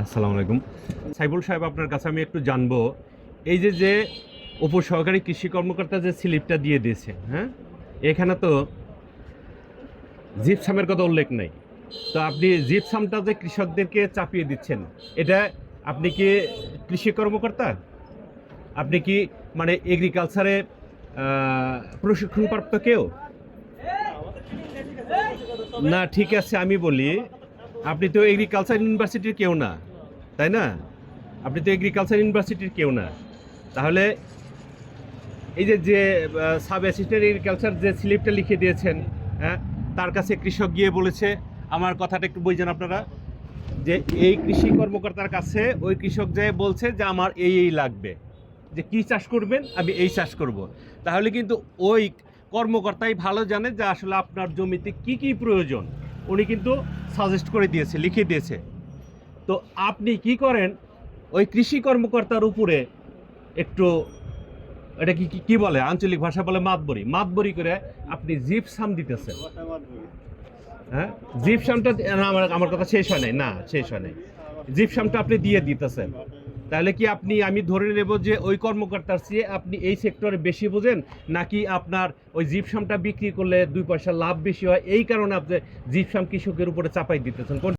আসসালামু আলাইকুম। সাইফুল সাহেব, আপনার কাছে আমি একটু জানবো, এই যে উপসহকারী কৃষি কর্মকর্তা যে স্লিপটা দিয়ে দিয়েছে, হ্যাঁ, এখানে তো জিপসামের কথা উল্লেখ নাই। তো আপনি জিপসামটা যে কৃষকদেরকে চাপিয়ে দিচ্ছেন, এটা আপনি কি কৃষি কর্মকর্তা? আপনি কি মানে এগ্রিকালচারে প্রশিক্ষণপ্রাপ্ত কেউ? না, ঠিক আছে, আমি বলি, আপনি তো এগ্রিকালচার ইউনিভার্সিটির কেউ না, তাই না? আপনি তো এগ্রিকালচার ইউনিভার্সিটির কেউ না। তাহলে এই যে সাব অ্যাসিস্ট্যান্ট এগ্রিকালচার যে স্লিপটা লিখে দিয়েছেন, হ্যাঁ, তার কাছে কৃষক গিয়ে বলেছে, আমার কথাটা একটু বুঝছেন আপনারা, যে এই কৃষি কর্মকর্তার কাছে ওই কৃষক যায় বলছে যে আমার এই লাগবে, যে কি চাষ করবেন, আমি এই চাষ করব। তাহলে কিন্তু ওই কর্মকর্তাই ভালো জানে যে আসলে আপনার জমিতে কি কি প্রয়োজন, উনি কিন্তু সাজেস্ট করে দিয়েছে, লিখে দিয়েছে। তো আপনি কি করেন, ওই কৃষি কর্মকর্তার উপরে একটু, এটা কি কি বলে, আঞ্চলিক ভাষা বলে মাতবরি, মাতবরি করে আপনি জিপসাম দিতেছেন। হ্যাঁ, জিপসামটা না, আমার কথা শেষ হয় নাই, না শেষ হয় নাই। জিপসামটা আপনি দিয়ে দিতেছেন, তাহলে কি আপনি, আমি ধরে নেব যে ওই কর্মকর্তার চেয়ে আপনি এই সেক্টরে বেশি বোঝেন, নাকি আপনার ওই জিপসামটা বিক্রি করলে 2 পয়সা লাভ বেশি হয়, এই কারণে আপনি জিপসাম কৃষকের উপরে চাপাই দিতেছেন?